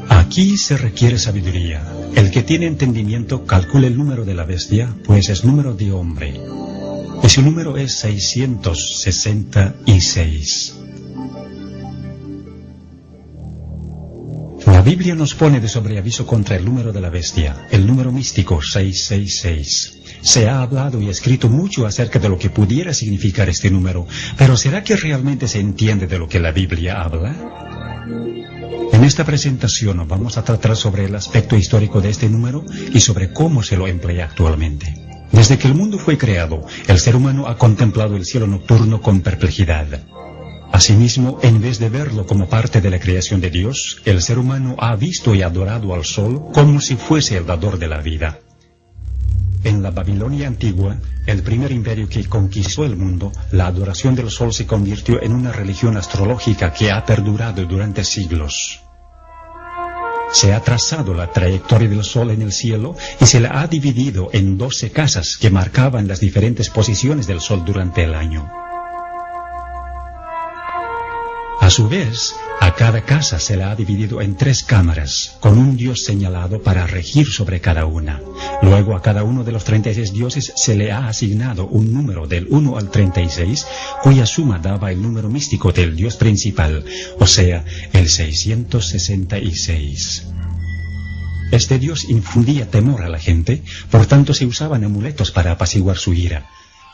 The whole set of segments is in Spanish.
Aquí se requiere sabiduría. El que tiene entendimiento calcule el número de la bestia, pues es número de hombre. Y su número es 666. La Biblia nos pone de sobreaviso contra el número de la bestia, el número místico 666. Se ha hablado y escrito mucho acerca de lo que pudiera significar este número, pero ¿será que realmente se entiende de lo que la Biblia habla? En esta presentación vamos a tratar sobre el aspecto histórico de este número y sobre cómo se lo emplea actualmente. Desde que el mundo fue creado, el ser humano ha contemplado el cielo nocturno con perplejidad. Asimismo, en vez de verlo como parte de la creación de Dios, el ser humano ha visto y adorado al sol como si fuese el dador de la vida. En la Babilonia antigua, el primer imperio que conquistó el mundo, la adoración del sol se convirtió en una religión astrológica que ha perdurado durante siglos. Se ha trazado la trayectoria del sol en el cielo y se la ha dividido en 12 casas que marcaban las diferentes posiciones del sol durante el año. A su vez, a cada casa se la ha dividido en 3 cámaras, con un dios señalado para regir sobre cada una. Luego a cada uno de los 36 dioses se le ha asignado un número del 1 al 36, cuya suma daba el número místico del dios principal, o sea, el 666. Este dios infundía temor a la gente, por tanto se usaban amuletos para apaciguar su ira.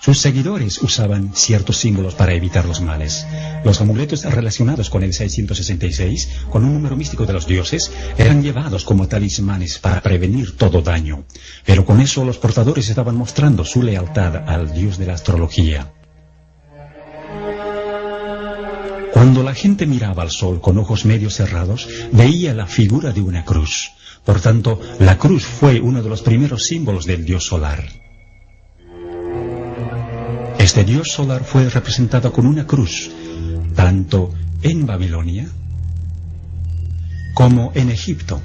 Sus seguidores usaban ciertos símbolos para evitar los males. Los amuletos relacionados con el 666, con un número místico de los dioses, eran llevados como talismanes para prevenir todo daño. Pero con eso los portadores estaban mostrando su lealtad al dios de la astrología. Cuando la gente miraba al sol con ojos medio cerrados, veía la figura de una cruz. Por tanto, la cruz fue uno de los primeros símbolos del dios solar. Este dios solar fue representado con una cruz, tanto en Babilonia como en Egipto.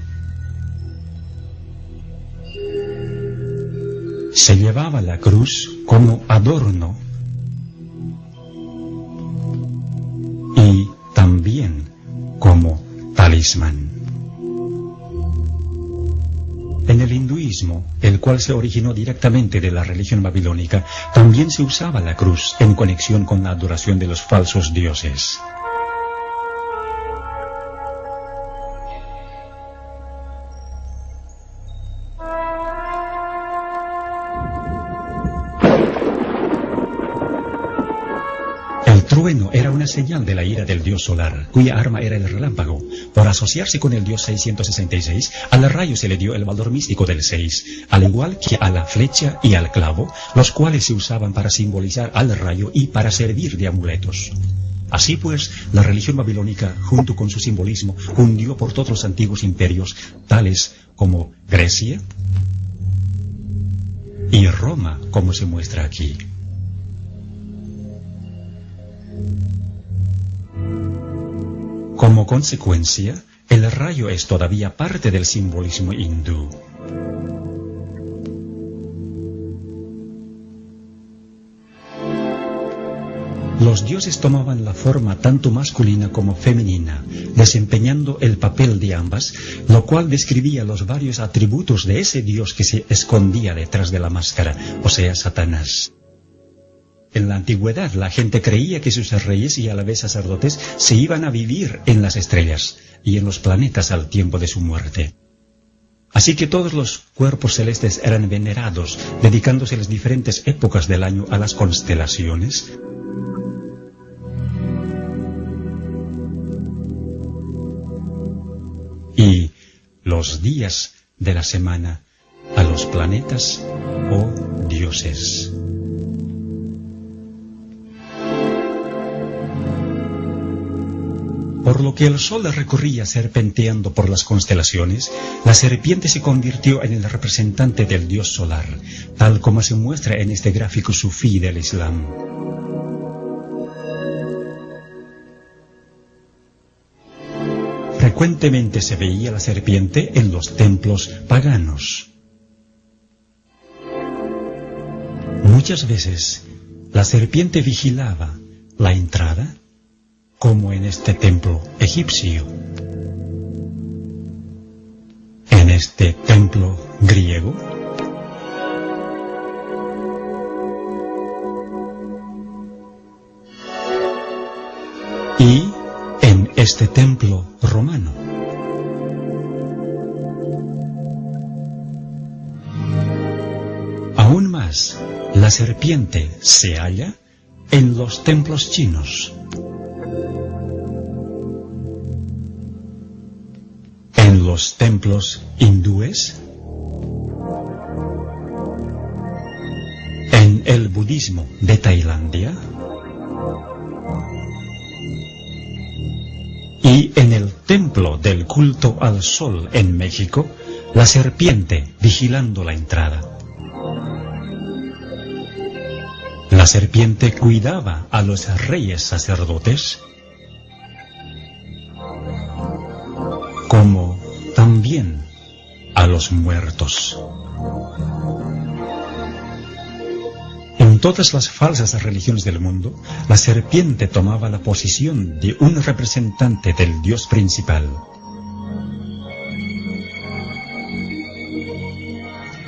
Se llevaba la cruz como adorno y también como talismán. En el hinduismo, el cual se originó directamente de la religión babilónica, también se usaba la cruz en conexión con la adoración de los falsos dioses. El trueno era una señal de la ira del dios solar, cuya arma era el relámpago. Por asociarse con el dios 666, al rayo se le dio el valor místico del 6, al igual que a la flecha y al clavo, los cuales se usaban para simbolizar al rayo y para servir de amuletos. Así pues, la religión babilónica, junto con su simbolismo, hundió por todos los antiguos imperios, tales como Grecia y Roma, como se muestra aquí. Como consecuencia, el rayo es todavía parte del simbolismo hindú. Los dioses tomaban la forma tanto masculina como femenina, desempeñando el papel de ambas, lo cual describía los varios atributos de ese dios que se escondía detrás de la máscara, o sea, Satanás. En la antigüedad, la gente creía que sus reyes y a la vez sacerdotes se iban a vivir en las estrellas y en los planetas al tiempo de su muerte. Así que todos los cuerpos celestes eran venerados, dedicándose las diferentes épocas del año a las constelaciones. Y los días de la semana a los planetas o dioses. Por lo que el sol recorría serpenteando por las constelaciones, la serpiente se convirtió en el representante del dios solar, tal como se muestra en este gráfico sufí del Islam. Frecuentemente se veía la serpiente en los templos paganos. Muchas veces la serpiente vigilaba la entrada, como en este templo egipcio, en este templo griego, y en este templo romano. Aún más, la serpiente se halla en los templos chinos, en los templos hindúes, en el budismo de Tailandia y en el templo del culto al sol en México, la serpiente vigilando la entrada. La serpiente cuidaba a los reyes sacerdotes, como también a los muertos. En todas las falsas religiones del mundo, la serpiente tomaba la posición de un representante del Dios principal.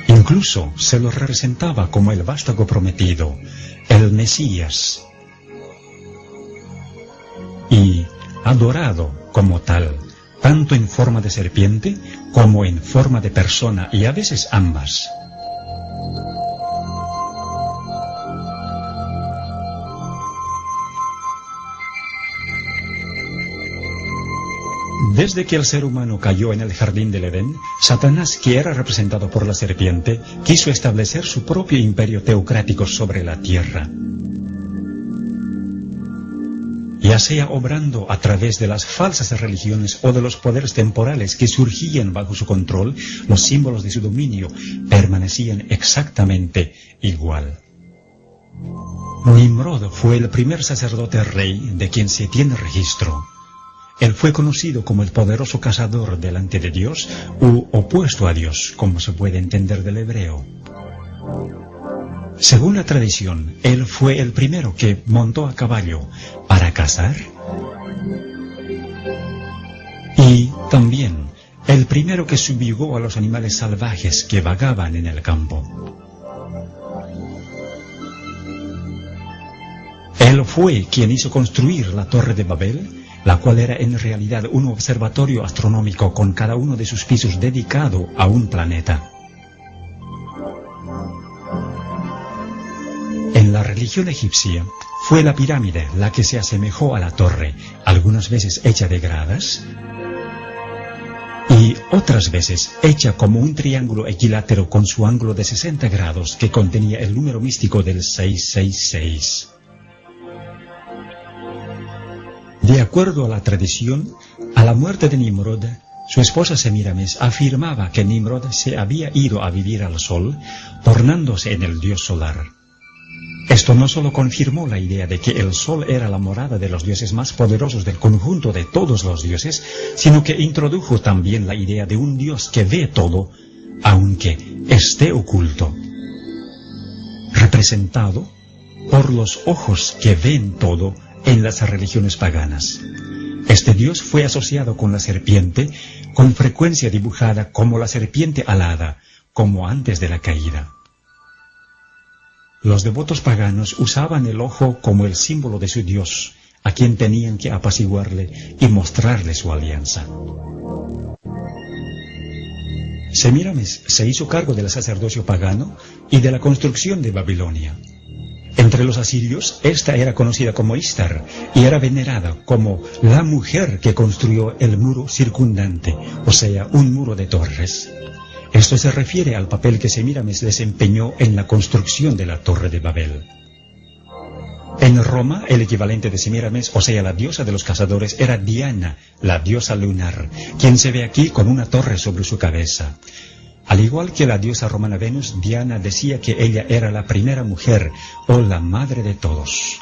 Incluso se lo representaba como el vástago prometido, el Mesías, y adorado como tal, tanto en forma de serpiente como en forma de persona, y a veces ambas. Desde que el ser humano cayó en el jardín del Edén, Satanás, que era representado por la serpiente, quiso establecer su propio imperio teocrático sobre la tierra. Ya sea obrando a través de las falsas religiones o de los poderes temporales que surgían bajo su control, los símbolos de su dominio permanecían exactamente igual. Nimrod fue el primer sacerdote rey de quien se tiene registro. Él fue conocido como el poderoso cazador delante de Dios, u opuesto a Dios, como se puede entender del hebreo. Según la tradición, él fue el primero que montó a caballo para cazar, y también el primero que subjugó a los animales salvajes que vagaban en el campo. Él fue quien hizo construir la Torre de Babel, la cual era en realidad un observatorio astronómico con cada uno de sus pisos dedicado a un planeta. En la religión egipcia, fue la pirámide la que se asemejó a la torre, algunas veces hecha de gradas, y otras veces hecha como un triángulo equilátero con su ángulo de 60 grados que contenía el número místico del 666. De acuerdo a la tradición, a la muerte de Nimrod, su esposa Semíramis afirmaba que Nimrod se había ido a vivir al sol, tornándose en el dios solar. Esto no solo confirmó la idea de que el sol era la morada de los dioses más poderosos del conjunto de todos los dioses, sino que introdujo también la idea de un dios que ve todo, aunque esté oculto, representado por los ojos que ven todo en las religiones paganas. Este dios fue asociado con la serpiente, con frecuencia dibujada como la serpiente alada, como antes de la caída. Los devotos paganos usaban el ojo como el símbolo de su dios, a quien tenían que apaciguarle y mostrarle su alianza. Semíramis se hizo cargo del sacerdocio pagano y de la construcción de Babilonia. Entre los asirios, esta era conocida como Istar y era venerada como la mujer que construyó el muro circundante, o sea, un muro de torres. Esto se refiere al papel que Semíramis desempeñó en la construcción de la Torre de Babel. En Roma, el equivalente de Semíramis, o sea, la diosa de los cazadores, era Diana, la diosa lunar, quien se ve aquí con una torre sobre su cabeza. Al igual que la diosa romana Venus, Diana decía que ella era la primera mujer o la madre de todos.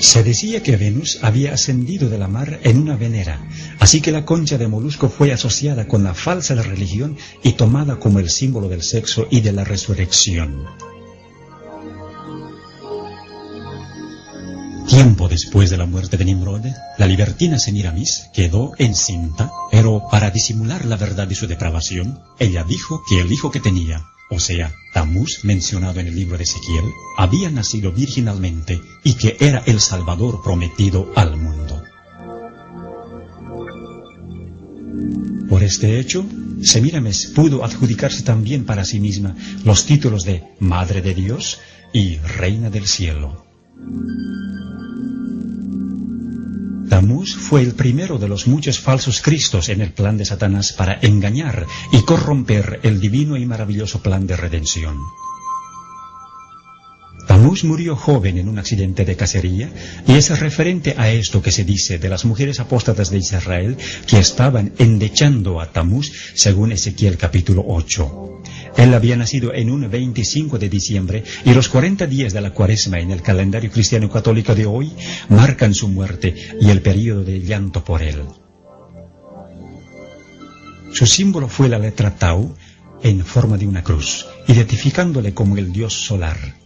Se decía que Venus había ascendido de la mar en una venera, así que la concha de molusco fue asociada con la falsa religión y tomada como el símbolo del sexo y de la resurrección. Tiempo después de la muerte de Nimrod, la libertina Semiramis quedó encinta, pero para disimular la verdad de su depravación, ella dijo que el hijo que tenía, o sea, Tamuz, mencionado en el libro de Ezequiel, había nacido virginalmente y que era el Salvador prometido al mundo. Por este hecho, Semiramis pudo adjudicarse también para sí misma los títulos de Madre de Dios y Reina del Cielo. Tamuz fue el primero de los muchos falsos cristos en el plan de Satanás para engañar y corromper el divino y maravilloso plan de redención. Tamuz murió joven en un accidente de cacería y es referente a esto que se dice de las mujeres apóstatas de Israel que estaban endechando a Tamuz según Ezequiel capítulo 8. Él había nacido en un 25 de diciembre y los 40 días de la Cuaresma en el calendario cristiano católico de hoy marcan su muerte y el período de llanto por él. Su símbolo fue la letra Tau en forma de una cruz, identificándole como el dios solar.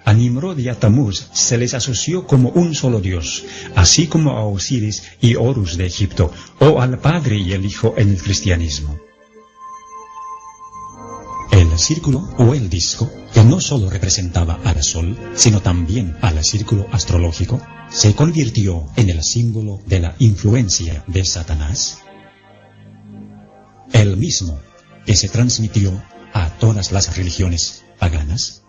A Nimrod y a Tamuz se les asoció como un solo dios, así como a Osiris y Horus de Egipto, o al Padre y el Hijo en el cristianismo. El círculo o el disco, que no solo representaba al Sol, sino también al círculo astrológico, se convirtió en el símbolo de la influencia de Satanás, el mismo que se transmitió a todas las religiones paganas,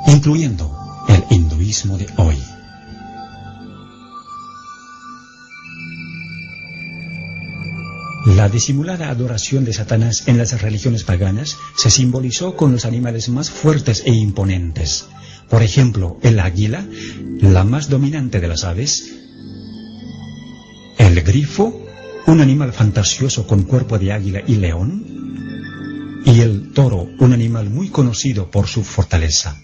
incluyendo el hinduismo de hoy. La disimulada adoración de Satanás en las religiones paganas se simbolizó con los animales más fuertes e imponentes. Por ejemplo, el águila, la más dominante de las aves, el grifo, un animal fantasioso con cuerpo de águila y león, y el toro, un animal muy conocido por su fortaleza.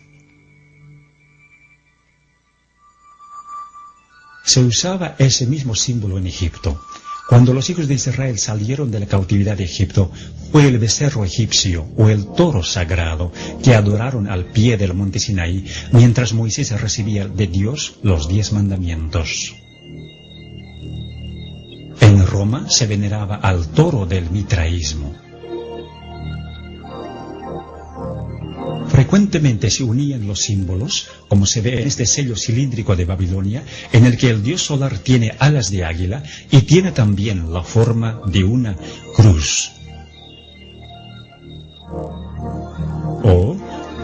Se usaba ese mismo símbolo en Egipto. Cuando los hijos de Israel salieron de la cautividad de Egipto, fue el becerro egipcio o el toro sagrado que adoraron al pie del monte Sinaí mientras Moisés recibía de Dios los 10 mandamientos. En Roma se veneraba al toro del mitraísmo. Frecuentemente se unían los símbolos, como se ve en este sello cilíndrico de Babilonia, en el que el dios solar tiene alas de águila y tiene también la forma de una cruz. O,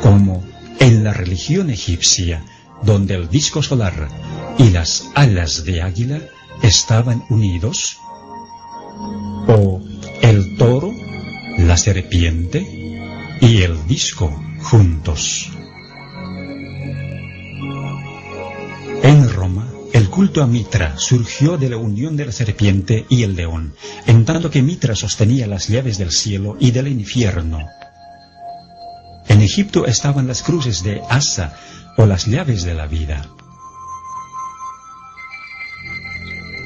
como en la religión egipcia, donde el disco solar y las alas de águila estaban unidos, o el toro, la serpiente y el disco juntos. En Roma, el culto a Mitra surgió de la unión de la serpiente y el león, en tanto que Mitra sostenía las llaves del cielo y del infierno. En Egipto estaban las cruces de Asa o las llaves de la vida.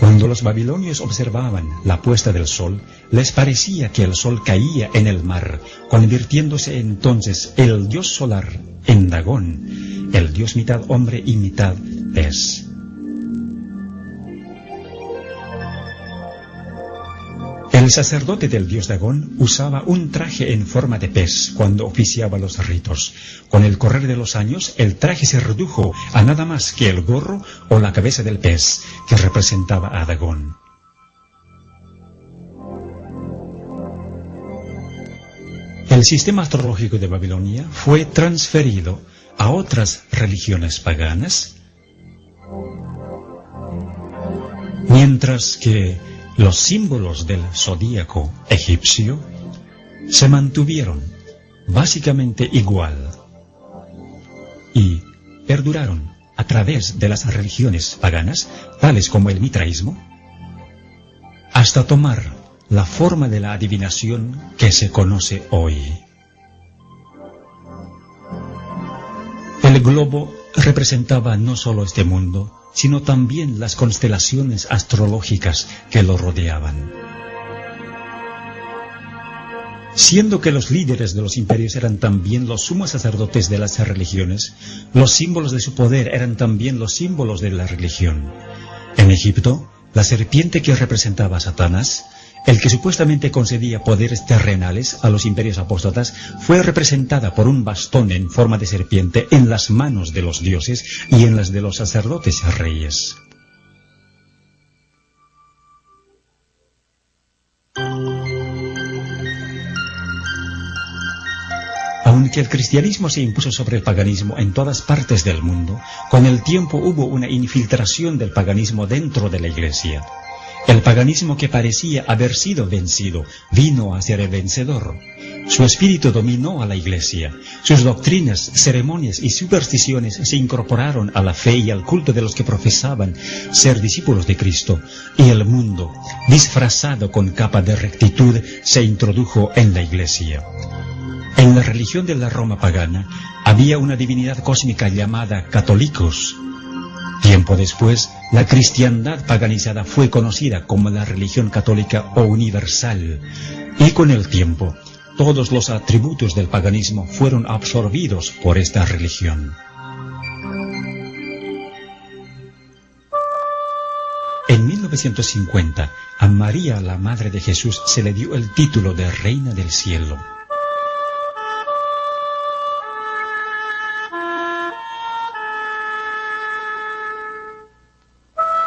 Cuando los babilonios observaban la puesta del sol, les parecía que el sol caía en el mar, convirtiéndose entonces el dios solar en Dagón, el dios mitad hombre y mitad pez. El sacerdote del dios Dagón usaba un traje en forma de pez cuando oficiaba los ritos. Con el correr de los años, el traje se redujo a nada más que el gorro o la cabeza del pez, que representaba a Dagón. El sistema astrológico de Babilonia fue transferido a otras religiones paganas, mientras que los símbolos del zodíaco egipcio se mantuvieron básicamente igual y perduraron a través de las religiones paganas, tales como el mitraísmo, hasta tomar la forma de la adivinación que se conoce hoy. El globo representaba no solo este mundo, sino también las constelaciones astrológicas que lo rodeaban. Siendo que los líderes de los imperios eran también los sumos sacerdotes de las religiones, los símbolos de su poder eran también los símbolos de la religión. En Egipto, la serpiente que representaba a Satanás, el que supuestamente concedía poderes terrenales a los imperios apóstatas, fue representada por un bastón en forma de serpiente en las manos de los dioses y en las de los sacerdotes reyes. Aunque el cristianismo se impuso sobre el paganismo en todas partes del mundo, con el tiempo hubo una infiltración del paganismo dentro de la Iglesia. El paganismo que parecía haber sido vencido vino a ser el vencedor. Su espíritu dominó a la Iglesia. Sus doctrinas, ceremonias y supersticiones se incorporaron a la fe y al culto de los que profesaban ser discípulos de Cristo, y el mundo, disfrazado con capa de rectitud, se introdujo en la Iglesia. En la religión de la Roma pagana había una divinidad cósmica llamada Catholicos. Tiempo después, la cristiandad paganizada fue conocida como la religión católica o universal, y con el tiempo, todos los atributos del paganismo fueron absorbidos por esta religión. En 1950, a María, la Madre de Jesús, se le dio el título de Reina del Cielo.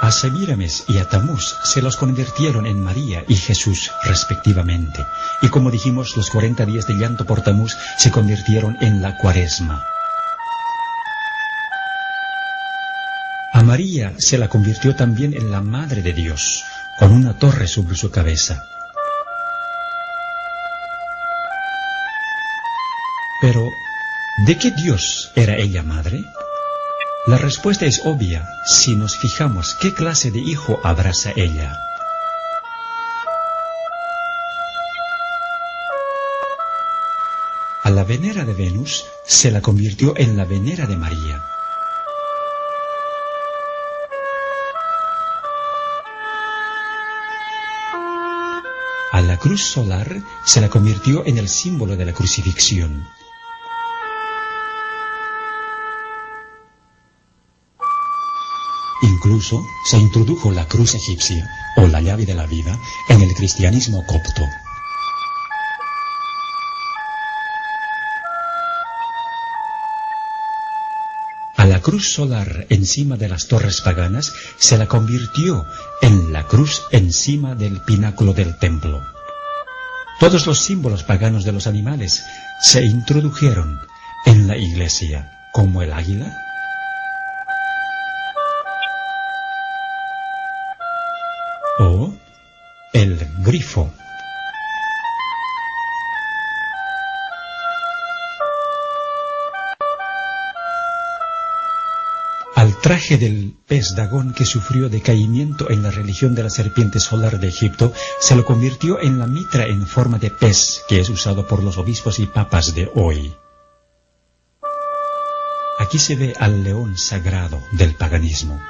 A Semíramis y a Tamuz se los convirtieron en María y Jesús respectivamente, y como dijimos, los 40 días de llanto por Tamuz se convirtieron en la Cuaresma. A María se la convirtió también en la Madre de Dios, con una torre sobre su cabeza. Pero, ¿de qué Dios era ella madre? La respuesta es obvia si nos fijamos qué clase de hijo abraza ella. A la venera de Venus se la convirtió en la venera de María. A la cruz solar se la convirtió en el símbolo de la crucifixión. Incluso se introdujo la cruz egipcia, o la llave de la vida, en el cristianismo copto. A la cruz solar encima de las torres paganas se la convirtió en la cruz encima del pináculo del templo. Todos los símbolos paganos de los animales se introdujeron en la Iglesia, como el águila, o el grifo. Al traje del pez Dagón, que sufrió decaimiento en la religión de la serpiente solar de Egipto, se lo convirtió en la mitra en forma de pez, que es usado por los obispos y papas de hoy. Aquí se ve al león sagrado del paganismo.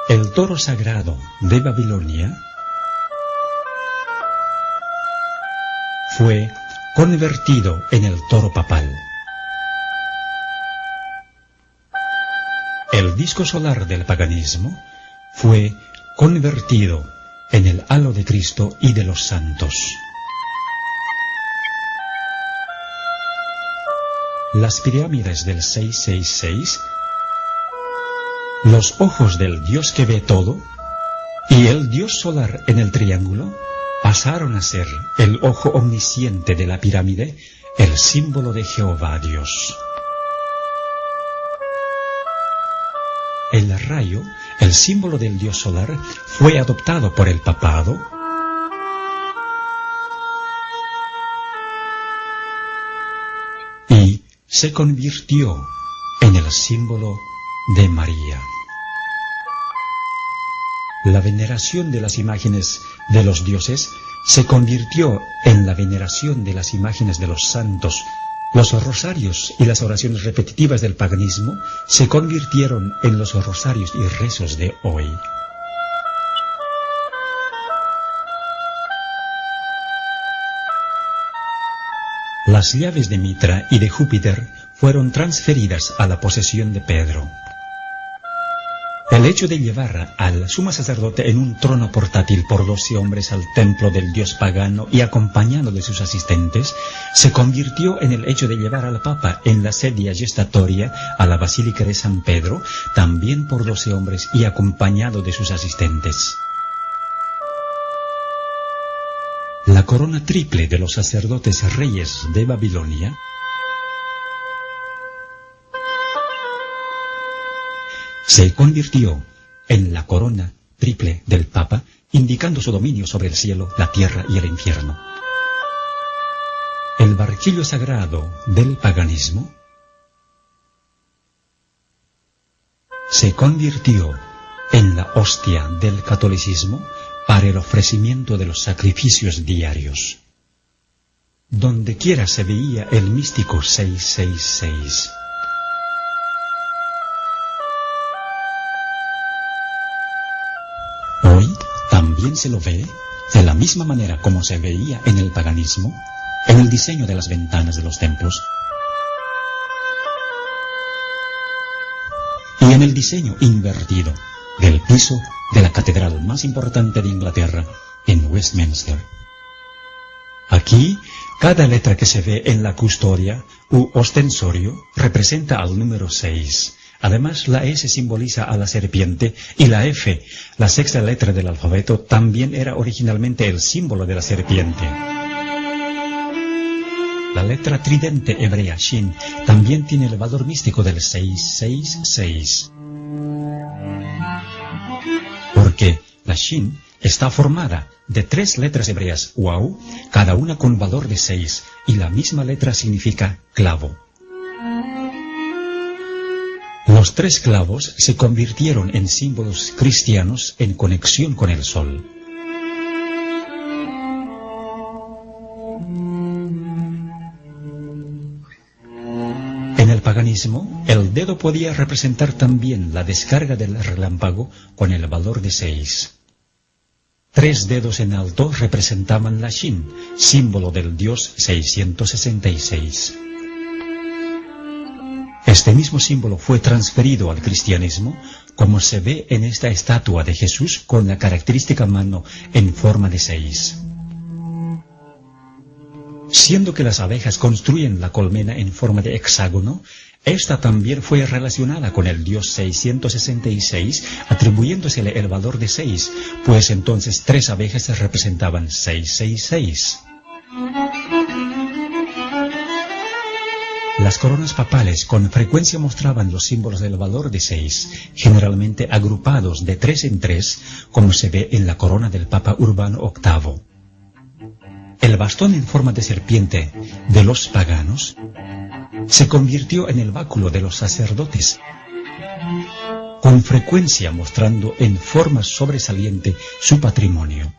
El toro sagrado de Babilonia fue convertido en el toro papal. El disco solar del paganismo fue convertido en el halo de Cristo y de los santos. Las pirámides del 666, los ojos del Dios que ve todo y el Dios solar en el triángulo pasaron a ser el ojo omnisciente de la pirámide, el símbolo de Jehová Dios. El rayo, el símbolo del Dios solar, fue adoptado por el papado y se convirtió en el símbolo de María. La veneración de las imágenes de los dioses se convirtió en la veneración de las imágenes de los santos. Los rosarios y las oraciones repetitivas del paganismo se convirtieron en los rosarios y rezos de hoy. Las llaves de Mitra y de Júpiter fueron transferidas a la posesión de Pedro. El hecho de llevar al sumo sacerdote en un trono portátil por 12 hombres al templo del dios pagano y acompañado de sus asistentes, se convirtió en el hecho de llevar al Papa en la sedia gestatoria a la Basílica de San Pedro, también por 12 hombres y acompañado de sus asistentes. La corona triple de los sacerdotes reyes de Babilonia se convirtió en la corona triple del Papa, indicando su dominio sobre el cielo, la tierra y el infierno. El barquillo sagrado del paganismo se convirtió en la hostia del catolicismo para el ofrecimiento de los sacrificios diarios. Donde quiera se veía el místico 666. Hoy también se lo ve de la misma manera como se veía en el paganismo, en el diseño de las ventanas de los templos y en el diseño invertido del piso de la catedral más importante de Inglaterra, en Westminster. Aquí, cada letra que se ve en la custodia u ostensorio representa al número 6. Además, la S simboliza a la serpiente y la F, la sexta letra del alfabeto, también era originalmente el símbolo de la serpiente. La letra tridente hebrea Shin también tiene el valor místico del 666. Porque la Shin está formada de 3 letras hebreas Wau, cada una con valor de 6, y la misma letra significa clavo. Los 3 clavos se convirtieron en símbolos cristianos en conexión con el sol. En el paganismo, el dedo podía representar también la descarga del relámpago con el valor de 6. 3 dedos en alto representaban la Shin, símbolo del dios 666. Este mismo símbolo fue transferido al cristianismo, como se ve en esta estatua de Jesús con la característica mano en forma de 6. Siendo que las abejas construyen la colmena en forma de hexágono, esta también fue relacionada con el dios 666, atribuyéndosele el valor de 6, pues entonces 3 abejas representaban 666. Las coronas papales con frecuencia mostraban los símbolos del valor de 6, generalmente agrupados de 3 en 3, como se ve en la corona del Papa Urbano VIII. El bastón en forma de serpiente de los paganos se convirtió en el báculo de los sacerdotes, con frecuencia mostrando en forma sobresaliente su patrimonio.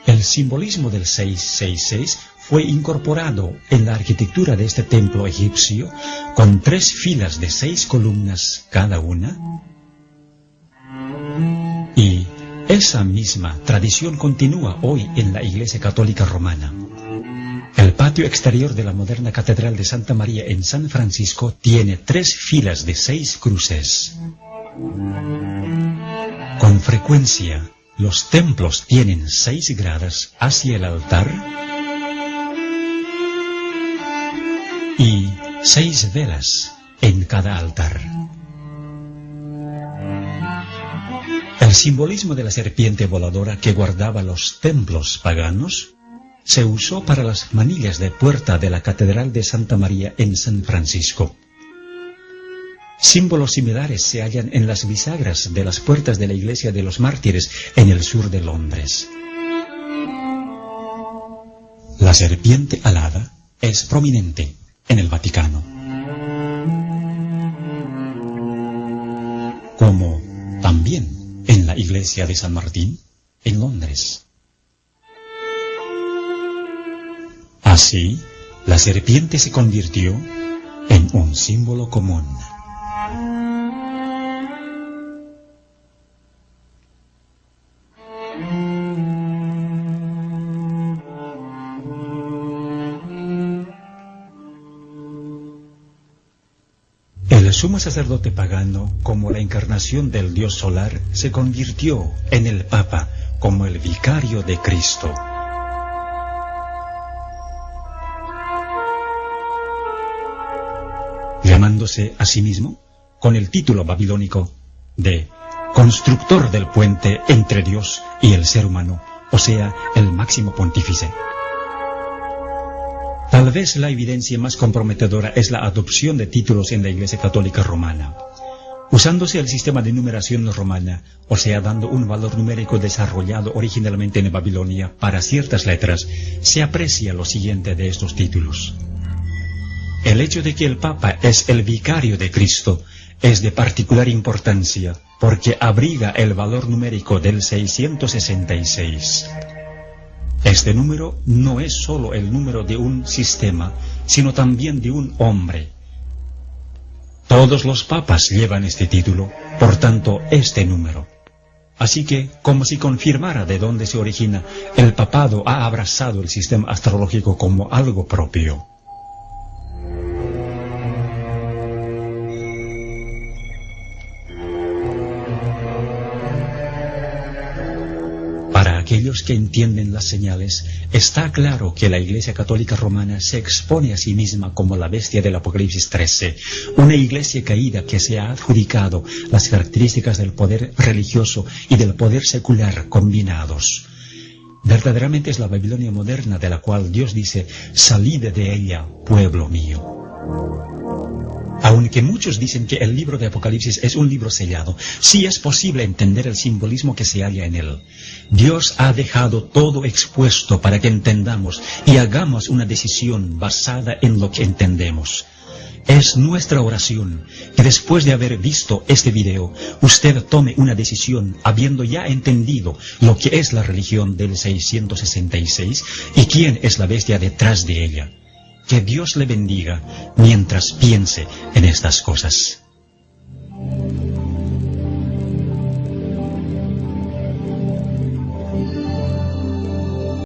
El simbolismo del 666 fue incorporado en la arquitectura de este templo egipcio, con 3 filas de 6 columnas cada una, y esa misma tradición continúa hoy en la Iglesia Católica Romana. El patio exterior de la moderna Catedral de Santa María en San Francisco tiene 3 filas de 6 cruces. Con frecuencia, los templos tienen 6 gradas hacia el altar y 6 velas en cada altar. El simbolismo de la serpiente voladora que guardaba los templos paganos se usó para las manillas de puerta de la Catedral de Santa María en San Francisco. Símbolos similares se hallan en las bisagras de las puertas de la Iglesia de los Mártires en el sur de Londres. La serpiente alada es prominente en el Vaticano. también en la iglesia de San Martín, en Londres. Así, la serpiente se convirtió en un símbolo común. El sumo sacerdote pagano, como la encarnación del dios solar, se convirtió en el Papa como el vicario de Cristo. Llamándose a sí mismo con el título babilónico de constructor del puente entre Dios y el ser humano, o sea, el máximo pontífice. Tal vez la evidencia más comprometedora es la adopción de títulos en la Iglesia Católica Romana. Usándose el sistema de numeración romana, o sea, dando un valor numérico desarrollado originalmente en Babilonia para ciertas letras, se aprecia lo siguiente de estos títulos. El hecho de que el Papa es el vicario de Cristo es de particular importancia porque abriga el valor numérico del 666. Este número no es solo el número de un sistema, sino también de un hombre. Todos los papas llevan este título, por tanto, este número. Así que, como si confirmara de dónde se origina, el papado ha abrazado el sistema astrológico como algo propio. Para aquellos que entienden las señales, está claro que la Iglesia Católica Romana se expone a sí misma como la bestia del Apocalipsis 13, una iglesia caída que se ha adjudicado las características del poder religioso y del poder secular combinados. Verdaderamente es la Babilonia moderna de la cual Dios dice, salid de ella, pueblo mío. Aunque muchos dicen que el libro de Apocalipsis es un libro sellado, sí es posible entender el simbolismo que se halla en él. Dios ha dejado todo expuesto para que entendamos y hagamos una decisión basada en lo que entendemos. Es nuestra oración que después de haber visto este video, usted tome una decisión habiendo ya entendido lo que es la religión del 666 y quién es la bestia detrás de ella. Que Dios le bendiga mientras piense en estas cosas.